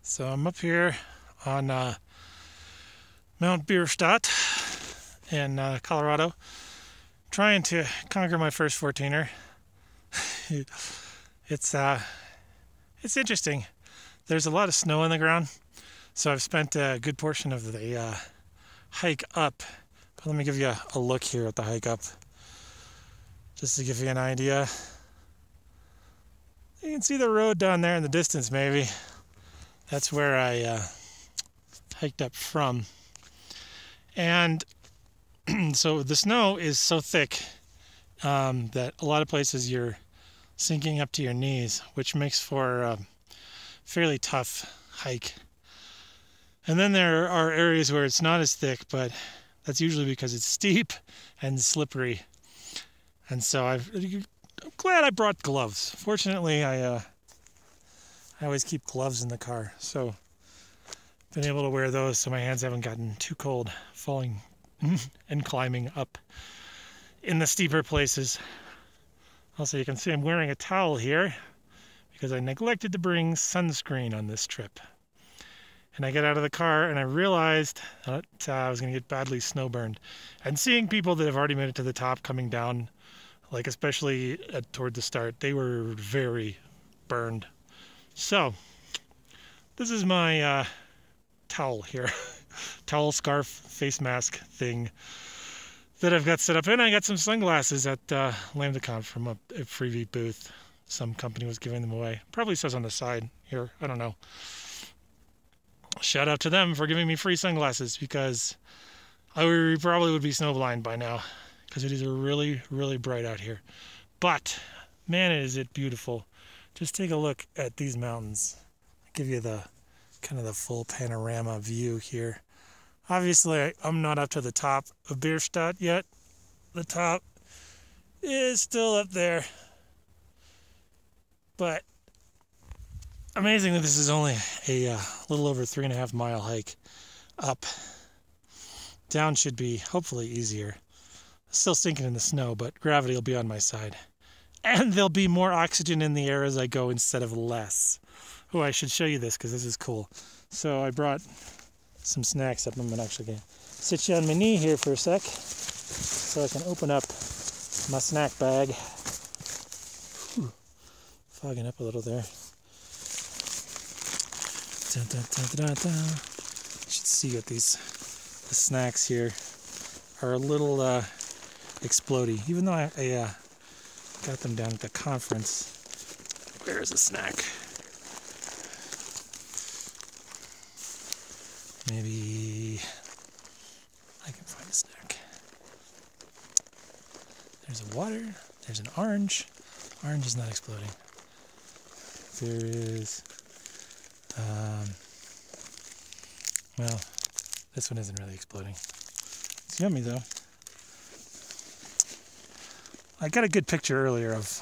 So I'm up here on Mount Bierstadt in Colorado, trying to conquer my first 14er. It's interesting. There's a lot of snow on the ground, so I've spent a good portion of the hike up. But let me give you a look here at the hike up, just to give you an idea. You can see the road down there in the distance, maybe. That's where I hiked up from. And so the snow is so thick that a lot of places you're sinking up to your knees, which makes for a fairly tough hike. And then there are areas where it's not as thick, but that's usually because it's steep and slippery. And so I'm glad I brought gloves. Fortunately, I always keep gloves in the car, so I've been able to wear those so my hands haven't gotten too cold falling and climbing up in the steeper places. Also, you can see I'm wearing a towel here because I neglected to bring sunscreen on this trip. And I get out of the car and I realized that I was going to get badly snowburned. And seeing people that have already made it to the top coming down, like especially toward the start, they were very burned. So, this is my towel here. Towel, scarf, face mask thing that I've got set up. And I got some sunglasses at Lambdacon from a freebie booth. Some company was giving them away. Probably says on the side here. I don't know. Shout out to them for giving me free sunglasses, because I probably would be snowblind by now, because it is really, really bright out here. But, man, is it beautiful. Just take a look at these mountains. I'll give you the kind of the full panorama view here. Obviously, I'm not up to the top of Bierstadt yet. The top is still up there. But amazingly, this is only a little over 3.5 mile hike up. Down should be hopefully easier. Still sinking in the snow, but gravity will be on my side. And there'll be more oxygen in the air as I go instead of less. Oh, I should show you this because this is cool. So I brought some snacks up. I'm actually going to sit you on my knee here for a sec so I can open up my snack bag. Whew. Fogging up a little there. Dun, dun, dun, dun, dun. You should see what the snacks here are a little explodey. Even though I got them down at the conference. Where's a snack? Maybe I can find a snack. There's a water. There's an orange. Orange is not exploding. There is, well, this one isn't really exploding. It's yummy though. I got a good picture earlier of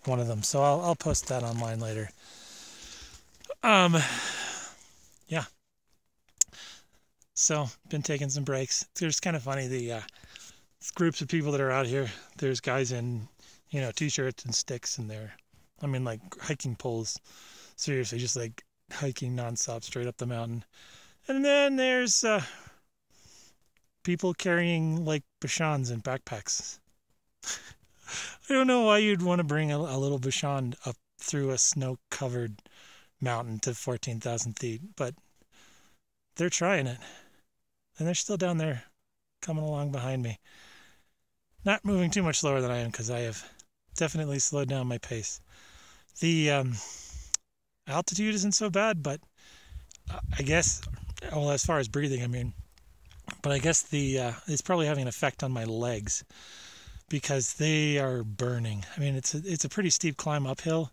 one of them, so I'll post that online later. Yeah. So, been taking some breaks. It's kind of funny, the groups of people that are out here. There's guys in, t-shirts and sticks, and like hiking poles. Seriously, just like hiking nonstop straight up the mountain. And then there's people carrying like bashans and backpacks. I don't know why you'd want to bring a little bashan up through a snow-covered mountain to 14,000 feet, but they're trying it. And they're still down there coming along behind me. Not moving too much slower than I am, because I have definitely slowed down my pace. The altitude isn't so bad, but I guess, well, as far as breathing, but I guess it's probably having an effect on my legs, because they are burning. It's a pretty steep climb uphill,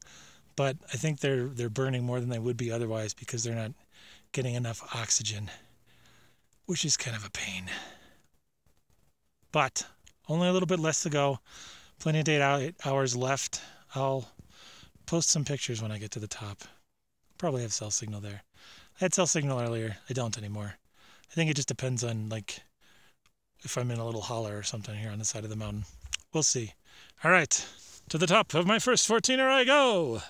but I think they're burning more than they would be otherwise, because they're not getting enough oxygen, which is kind of a pain. But only a little bit less to go. Plenty of 8 hours left. I'll post some pictures when I get to the top. Probably have cell signal there. I had cell signal earlier. I don't anymore. I think it just depends on, if I'm in a little holler or something here on the side of the mountain. We'll see. All right, to the top of my first 14er I go!